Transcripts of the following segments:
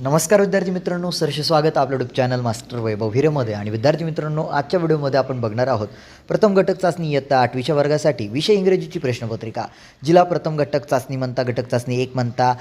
नमस्कार विद्यार्थी मित्रांनो, सरसे स्वागत आपल्या यूट्यूब चॅनल मास्टर वैभव हिरेमध्ये. आणि विद्यार्थी मित्रांनो, आजच्या व्हिडिओमध्ये आपण बघणार आहोत प्रथम घटक चाचणी इयत्ता 8वीच्या वर्गासाठी विषय इंग्रजीची प्रश्नपत्रिका, जिला प्रथम घटक चाचणी म्हणता, घटक चाचणी 1 म्हणता,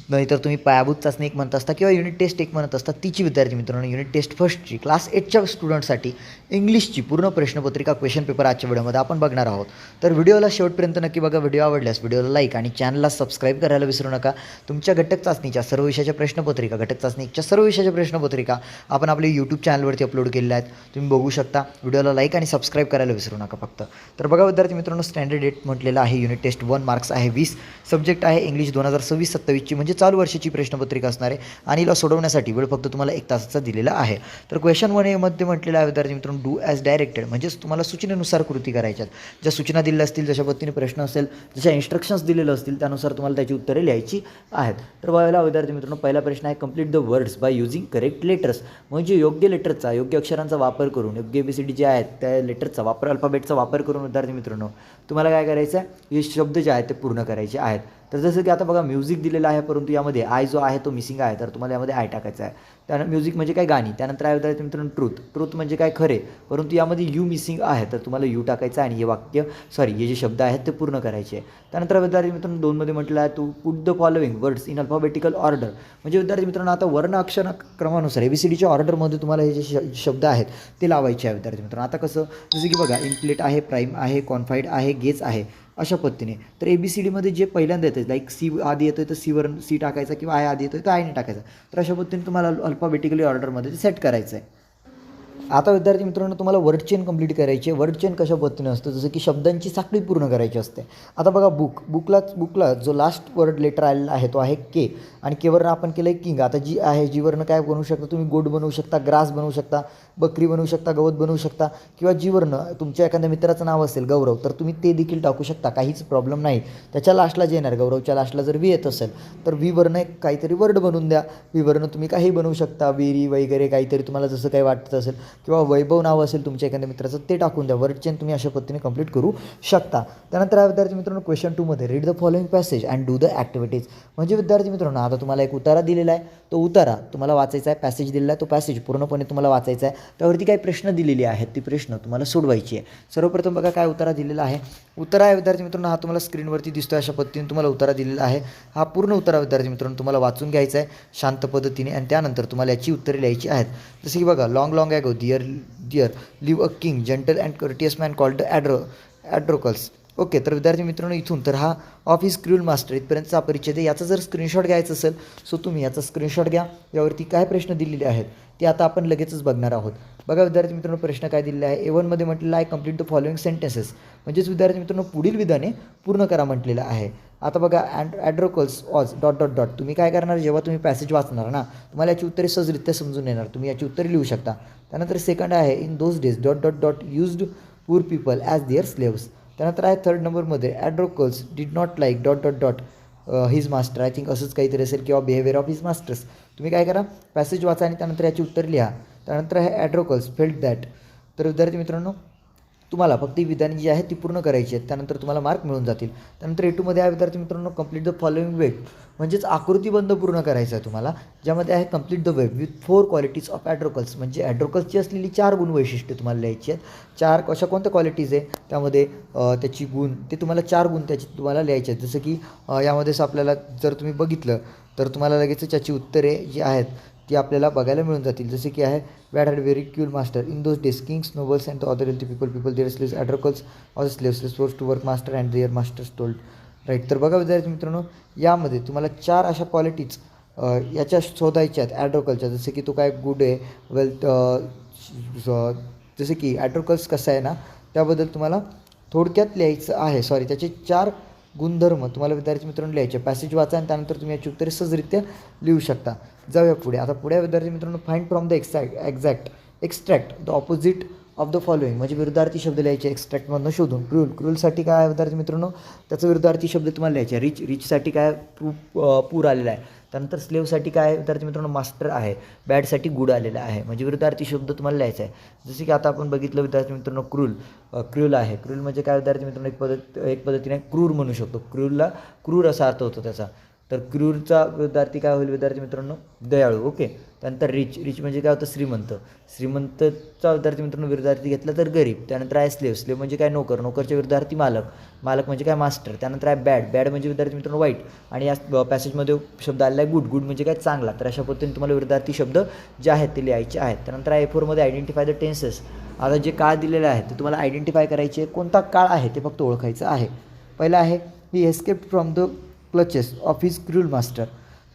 नाहीतर तुम्ही पायाभूत चाचणी 1 म्हणत असता किंवा युनिट टेस्ट 1 म्हणत असता. तिची विद्यार्थी मित्रांनो युनिट टेस्ट फर्स्टची क्लास 8च्या स्टुडंटसाठी इंग्लिशची पूर्ण प्रश्नपत्रिका क्वेश्चन पेपर आजच्या व्हिडिओमध्ये आपण बघणार आहोत. तर व्हिडिओला शेवटपर्यंत नक्की बघा. व्हिडिओ आवडल्यास व्हिडिओला लाईक आणि चॅनलला सबस्क्राईब करायला विसरू नका. तुमच्या घटक चाचणीच्या सर्व विषयाच्या प्रश्नपत्रिका, घटक चाचणी 1च्या सर्व विषयाच्या प्रश्नपत्रिका आपण आपल्या यूट्यूब चॅनलवरती अपलोड केलेल्या आहेत, तुम्ही बघू शकता. व्हिडिओला लाईक आणि सबस्क्राईब करायला विसरू नका फक्त. तर बघा विद्यार्थी मित्रांनो, स्टँडर्ड 8 म्हटलेलं आहे. युनिट टेस्ट 1 मार्क्स आहे 20. सब्जेक्ट आहे इंग्लिश 2026-27ची म्हणजे चालू वर्षाची प्रश्नपत्रिका असणार आहे. आणि हिला सोडवण्यासाठी वेळ फक्त तुम्हाला 1 तासाचा दिलेला आहे. तर क्वेश्चन 1 मध्ये म्हटलेलं आहे विद्यार्थी मित्रांनो, डू ॲज डायरेक्टेड, म्हणजेच तुम्हाला सूचनेनुसार कृती करायच्यात. ज्या सूचना दिलेल्या असतील, जशा पद्धतीने प्रश्न असेल, जशा इन्स्ट्रक्शन्स दिलेलं असतील त्यानुसार तुम्हाला त्याची उत्तरे लिहायची आहेत. तर बघायला विद्यार्थी मित्रांनो, पहिला प्रश्न आहे complete the words by using correct letters, म्हणजे योग्य लेटरचा, योग्य अक्षरांचा वापर करून, योग्य ABCD जे आहेत त्या लेटरचा वापर, अल्फाबेटचा वापर करून विद्यार्थी मित्रांनो तुम्हाला काय करायचं आहे, हे शब्द जे आहेत ते पूर्ण करायचे आहेत. तर जसं की आता बघा म्युझिक दिलेलं आहे, परंतु यामध्ये आय जो आहे तो मिसिंग आहे, तर तुम्हाला यामध्ये आय टाकायचा आहे. त्यानंतर म्युझिक म्हणजे काय, गाणी. त्यानंतर आहे विद्यार्थी मित्रांनो ट्रूथ म्हणजे काय, खरे, परंतु यामध्ये यू मिसिंग आहे, तर तुम्हाला यू टाकायचं आहे आणि हे वाक्य हे जे शब्द आहेत ते पूर्ण करायचे आहे. त्यानंतर विद्यार्थी मित्रांनो 2 मध्ये म्हटलं आहे, to put the following words in alphabetical order, म्हणजे विद्यार्थी मित्रांनो आता वर्ण अक्षर क्रमानुसार ABCDच्या ऑर्डरमध्ये तुम्हाला हे जे शब्द आहेत ते लावायचे आहे विद्यार्थी मित्रांनो. आता कसं, जसं की बघा इनप्लेट आहे, प्राईम आहे, कॉन्फाईड आहे, गेज आहे, अशा पद्धतीने. तर ABCDमध्ये जे पहिल्यांदा येतं, लाईक सी आधी येतो तर सीवर सी टाकायचा, किंवा आय आधी येतो तर आयने टाकायचा. तर अशा पद्धतीने तुम्हाला अल्फाबेटिकली ऑर्डरमध्ये ते सेट करायचं आहे. आता विद्यार्थी मित्रांनो तुम्हाला वर्ड चेन कंप्लीट करायची आहे. वर्ड चेन कशा पद्धतीने असतं, जसं की शब्दांची साखळी पूर्ण करायची असते. आता बघा बुकला जो लास्ट वर्ड लेटर आलेला आहे तो आहे के, आणि केवरनं आपण केलं आहे किंग. आता जी आहे, जीवरनं काय बनवू शकता तुम्ही, गोड बनवू शकता, ग्रास बनवू शकता, बकरी बनवू शकता, गवत बनवू शकता, किंवा जीवरनं तुमच्या एखाद्या मित्राचं नाव असेल गौरव, तर तुम्ही ते देखील टाकू शकता, काहीच प्रॉब्लेम नाही. त्याच्या लास्टला जे येणार, गौरवच्या लास्टला जर वी येत असेल तर वीवरनं एक काहीतरी वर्ड बनवून द्या. वीवरनं तुम्ही काही बनवू शकता, वेरी वगैरे काहीतरी तुम्हाला जसं काही वाटत असेल, किंवा वैभव नाव असेल तुमच्या एखाद्या मित्राचं ते टाकून द्या. वर्ड चेन तुम्ही अशा पद्धतीने कंप्लीट करू शकता. त्यानंतर आहे विद्यार्थी मित्रांनो क्वेश्चन 2 मध्ये read the following passage and do the activities, म्हणजे विद्यार्थी मित्रांनो आता तुम्हाला एक उतारा दिलेला आहे, तो उतारा तुम्हाला वाचायचा आहे. पॅसेज दिलेला आहे, तो पॅसेज पूर्णपणे तुम्हाला वाचायचा आहे. त्यावरती काही प्रश्न दिलेले आहेत, ती प्रश्न तुम्हाला सोडवायची आहे. सर्वप्रथम बघा काय उतारा दिलेला आहे. उतारा आहे विद्यार्थी मित्रांनो, हा तुम्हाला स्क्रीनवरती दिसतो, अशा पद्धतीने तुम्हाला उतारा दिलेला आहे. हा पूर्ण उतारा विद्यार्थी मित्रांनो तुम्हाला वाचून घ्यायचा आहे शांत पद्धतीने, आणि त्यानंतर तुम्हाला याची उत्तरे लिहायची आहेत. जसं की बघा long ago there live a kind gentle and courteous man called Androcles. Okay, तर विद्यार्थी मित्रांनो इथून तर हा ऑफिस क्रूल मास्टर इथपर्यंतचा परिचय आहे. याचा जर स्क्रीनशॉट घ्यायचा असेल सो तुम्ही याचा स्क्रीनशॉट घ्या. यावरती काय प्रश्न दिलेले आहेत ते आता आपण लगेचच बघणार आहोत. बघा विद्यार्थी मित्रांनो प्रश्न काय दिलेला आहे. A1 मध्ये म्हटलेलं आहे कंप्लीट द फॉलोइंग सेंटेन्सेस, म्हणजेच विद्यार्थी मित्रांनो पुढील विधाने पूर्ण करा म्हटलेलं आहे. आता बघा ॲड्रोकल्स ऑज ... तुम्ही काय करणार, जेव्हा तुम्ही पॅसेज वाचणार ना, तुम्हाला याची उत्तरे सहजरित्या समजून येणार, तुम्ही याची उत्तरे लिहू शकता. त्यानंतर सेकंड आहे in those days ... used poor people as their slaves. त्यानंतर आहे थर्ड नंबरमध्ये Androcles did not like ... his master, I think असंच काहीतरी असेल, किंवा बिहेवियर ऑफ हिज मास्टर्स. तुम्ही काय करा, पॅसेज वाचा आणि त्यानंतर याची उत्तर लिहा. त्यानंतर आहे ॲड्रोकल्स फेल्ट दॅट. तर विद्यार्थी मित्रांनो तुम्हाला फक्त ही विधाने जी आहेत ती पूर्ण करायची आहेत, त्यानंतर तुम्हाला मार्क मिळून जातील. त्यानंतर A2 मध्ये आहे विद्यार्थी मित्रांनो कंप्लीट द फॉलोइंग वेब, म्हणजेच आकृतीबंध पूर्ण करायचं आहे तुम्हाला, ज्यामध्ये आहे complete the web with 4 qualities of Androcles, म्हणजे ॲड्रोकल्सची असलेली 4 गुण वैशिष्ट्ये तुम्हाला लिहायची आहेत. 4 अशा कोणत्या क्वालिटीज आहे त्यामध्ये त्याची गुण, ते तुम्हाला 4 गुण त्याची तुम्हाला लिहायचे आहेत. जसं की यामध्येच आपल्याला जर तुम्ही बघितलं तर तुम्हाला लगेचच याची उत्तरे जी आहेत ती आपल्याला बघायला मिळून जातील. जसे की आहे what had very cruel master in those days kings nobles and the other wealthy people their slaves Androcles or slaves force to work master and their masters told right. तर बघा विद्यार्थी मित्रांनो यामध्ये तुम्हाला 4 अशा क्वालिटीज याच्या शोधायच्या आहेत ॲड्रोकलच्या. जसे की तो काय गुड आहे, वेल्थ, जसे की ॲड्रोकल्स कसं आहे ना त्याबद्दल तुम्हाला थोडक्यात लिहायचं आहे. त्याचे 4 गुणधर्म तुम्हाला विद्यार्थी मित्रांनो लिहायचे. पॅसेज वाचा आणि त्यानंतर तुम्ही याची उत्तरे सहजरित्या लिहू शकता. जाऊया पुढे. आता पुढे विद्यार्थी मित्रांनो find from the extract the opposite of the following, म्हणजे विरुद्धार्थी शब्द लिहायचे एक्स्ट्रॅक्टमधून शोधून. क्रूलसाठी काय आहे विद्यार्थी मित्रांनो, त्याचं विरुद्धार्थी शब्द तुम्हाला लिहायचे. रिचसाठी काय पूर आलेला आहे. त्यानंतर स्लेवसाठी काय आहे विद्यार्थी मित्रांनो, मास्टर आहे. बॅडसाठी गुड आलेला आहे, म्हणजे विरुद्धार्थी शब्द तुम्हाला लिहायचा आहे. जसे की आता आपण बघितलं विद्यार्थी मित्रांनो क्रूल आहे. क्रूल म्हणजे काय विद्यार्थी मित्रांनो, एक पद्धतीने क्रूर म्हणू शकतो. क्रूरला क्रूर असा अर्थ होतो त्याचा. तर क्रूरचा विद्यार्थी काय होईल विद्यार्थी मित्रांनो, दयाळू. ओके. त्यानंतर रिच म्हणजे काय होतं, श्रीमंत. श्रीमंतचा विद्यार्थी मित्रांनो विद्यार्थी घेतला तर गरीब. त्यानंतर आहे स्लेव म्हणजे काय, नोकरच्या विद्यार्थी मालक म्हणजे काय, मास्टर. त्यानंतर आहे बॅड म्हणजे विद्यार्थी मित्रांनो वाईट. आणि या पॅसेजमध्ये शब्द आलेला आहे गुड म्हणजे काय, चांगला. तर अशा पद्धतीने तुम्हाला विद्यार्थी शब्द जे आहेत ते लिहायचे आहेत. त्यानंतर आहे A4 मध्ये आयडेंटिफाय द टेन्सेस. आता जे काळ दिलेले आहेत ते तुम्हाला आयडेंटिफाय करायचे, कोणता काळ आहे ते फक्त ओळखायचं आहे. पहिला आहे he escaped from the clutches of his cruel master.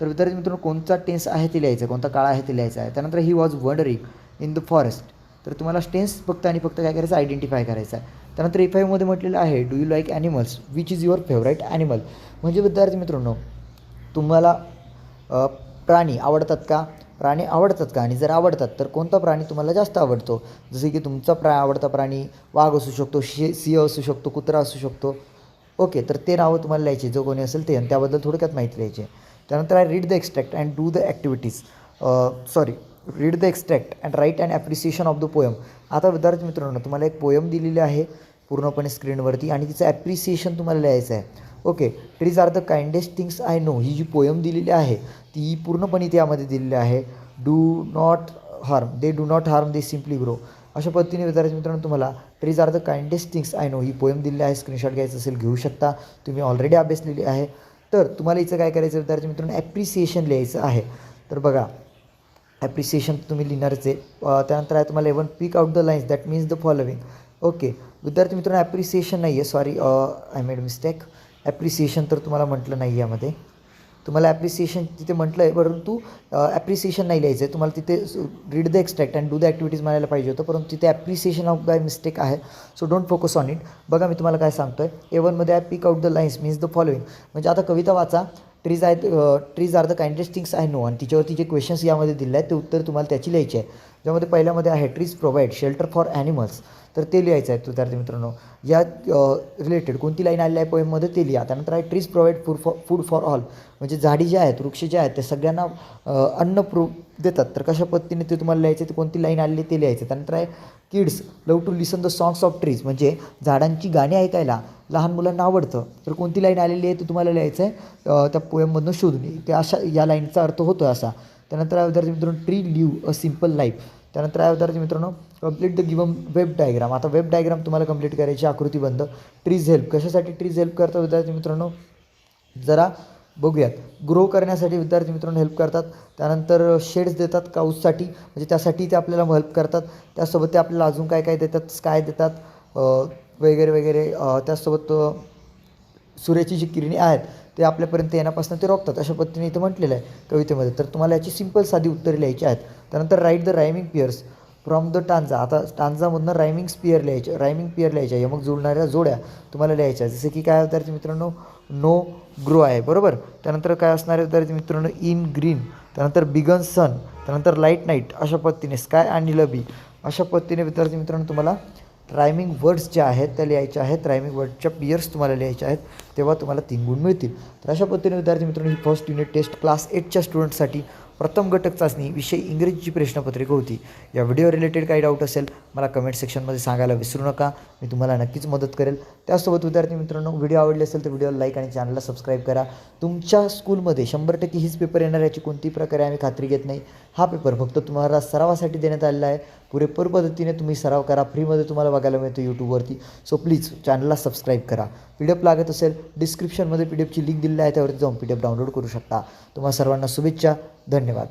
तर विद्यार्थी मित्रांनो कोणता टेन्स आहे ते लिहायचं, कोणता काळ आहे ते लिहायचं आहे. त्यानंतर he was wondering in the forest. तर तुम्हाला टेन्स फक्त आणि फक्त काय करायचं, आयडेंटिफाय करायचं आहे. त्यानंतर A5 मध्ये म्हटलेलं आहे do you like animals, which is your favourite animal. म्हणजे विद्यार्थी मित्रांनो तुम्हाला प्राणी आवडतात का, आणि जर आवडतात तर कोणता प्राणी तुम्हाला जास्त आवडतो. जसे की तुमचा आवडता प्राणी वाघ असू शकतो, सिंह असू शकतो, कुत्रा असू शकतो. ओके. तर ते नावं तुम्हाला लिहायचे जो कोणी असेल ते, आणि त्याबद्दल थोडक्यात माहिती लिहायची. त्यानंतर आहे read the extract and do the activities. Read the extract and write and appreciation of the poem. आता विद्यार्थी मित्रांनो तुम्हाला एक पोयम दिलेली आहे पूर्णपणे स्क्रीनवरती, आणि तिचं ॲप्रिसिएशन तुम्हाला लिहायचं आहे. Okay. Trees are the kindest things I know. ही जी पोयम दिलेली आहे ती पूर्णपणे त्यामध्ये दिलेली आहे. Do not harm they simply grow. अशा पद्धतीने विद्यार्थी मित्रांनो तुम्हाला trees are the kindest things I know ही पोयम दिलेली आहे. स्क्रीनशॉट घ्यायचं असेल घेऊ शकता, तुम्ही ऑलरेडी अभ्यासलेली आहे. तर तुम्हाला हिचं काय करायचं विद्यार्थी मित्रांनो, ॲप्रिसिएशन लिहायचं आहे. तर बघा ॲप्रिसिएशन तुम्ही लिहिणारच आहे. त्यानंतर आहे तुम्हाला 11 pick out the lines that means the following. Okay. विद्यार्थी मित्रांनो ॲप्रिसिएशन नाही आहे, sorry I made mistake. Appreciation तर तुम्हाला म्हटलं नाही यामध्ये, तुम्हाला ॲप्रिसिएशन तिथे म्हटलं आहे, परंतु ॲप्रिसिएशन नाही लिहायचं आहे तुम्हाला. तिथे read the extract and do the activities म्हणायला पाहिजे होतं, परंतु तिथे ॲप्रिसिएशन ऑफ बाय मिस्टेक आहे. So don't focus on it. बघा मी तुम्हाला काय सांगतो आहे. A1 मध्ये आहे pick out the lines means the following. म्हणजे आता कविता वाचा. Trees are the kindest things I know, आणि तिच्यावरती जे क्वेश्चन्स यामध्ये दिले आहेत ते उत्तर तुम्हाला त्याची लिहायची आहे. ज्यामध्ये पहिल्यामध्ये आहे trees provide shelter for animals. तर ते लिहायचं आहे विद्यार्थी मित्रांनो. या रिलेटेड कोणती लाईन आलेली आहे पोएममध्ये ते लिहा. त्यानंतर आहे trees provide food for all. म्हणजे झाडी जे आहेत, वृक्ष जे आहेत ते सगळ्यांना अन्न देतात. तर कशा पद्धतीने ते तुम्हाला लिहायचं, ते कोणती लाईन आलेली ते लिहायचं. त्यानंतर आहे kids love to listen the songs of trees. म्हणजे झाडांची गाणी ऐकायला लहान मुलांना आवडतं. तर कोणती लाईन आलेली आहे ते तुम्हाला लिहायचं आहे त्या पोएममधून शोधून. ते अशा या लाईनचा अर्थ होतो असा. त्यानंतर आहे विद्यार्थी मित्रांनो tree live a simple life. त्यानंतर आहे विद्यार्थी मित्रांनो complete the given web diagram. आता वेब डायग्राम तुम्हाला कंप्लीट करायची, आकृतीबंध. ट्रीज हेल्प, कशासाठी ट्रीज हेल्प करतात विद्यार्थी मित्रांनो, जरा बघूयात. ग्रो करण्यासाठी विद्यार्थी मित्रांनो हेल्प करतात. त्यानंतर शेड्स देतात काऊससाठी, म्हणजे त्यासाठी ते आपल्याला हेल्प करतात. त्यासोबत ते आपल्याला अजून काय काय देतात, स्काय देतात वगैरे वगैरे. त्यासोबत सूर्याची जी किरणे आहेत ते आपल्यापर्यंत येण्यापासून ते रोखतात. अशा पद्धतीने इथं म्हटलेलं आहे कवितेमध्ये. तर तुम्हाला याची सिंपल साधी उत्तरे लिहायची आहेत. त्यानंतर write the rhyming pairs from the टांजा. आता टांजामधनं रायमिंग पेअर लिहायच्या, यमक जुळणाऱ्या जोड्या तुम्हाला लिहायच्या. जसे की काय विद्यार्थी मित्रांनो, नो ग्रो आहे बरोबर. त्यानंतर काय असणार आहे विद्यार्थी मित्रांनो, इन ग्रीन. त्यानंतर बिगन सन. त्यानंतर लाईट नाईट. अशा पद्धतीने स्काय आणि लबी. अशा पद्धतीने विद्यार्थी मित्रांनो तुम्हाला रायमिंग वर्ड्स ज्या आहेत त्या लिहायच्या आहेत. रायमिंग वर्डच्या पियर्स तुम्हाला लिहायच्या आहेत, तेव्हा तुम्हाला 3 गुण मिळतील. तर अशा पद्धतीने विद्यार्थी मित्रांनो ही फर्स्ट युनिट टेस्ट क्लास 8च्या स्टुडंटसाठी प्रथम घटक चाचणी विषय इंग्रजीची प्रश्नपत्रिका होती. या व्हिडिओ रिलेटेड काही डाऊट असेल मला कमेंट सेक्शनमध्ये सांगायला विसरू नका, मी तुम्हाला नक्कीच मदत करेल. त्यासोबत विद्यार्थी मित्रांनो व्हिडिओ आवडले असेल तर व्हिडिओला लाईक आणि चॅनलला सबस्क्राईब करा. तुमच्या स्कूलमध्ये 100% हीच पेपर येणार याची कोणतीही प्रकारे आम्ही खात्री घेत नाही. हा पेपर फक्त तुम्हाला सरावासाठी देण्यात आलेला आहे. पुरेपूर पद्धतीने तुम्ही सराव करा, फ्रीमध्ये तुम्हाला बघायला मिळतं यूट्यूबवरती. सो प्लीज चॅनलला सबस्क्राईब करा. PDF लागत असेल डिस्क्रिप्शनमध्ये PDFची लिंक दिलेली आहे, त्यावरती जाऊन PDF डाउनलोड करू शकता. तुम्हाला सर्वांना शुभेच्छा. धन्यवाद.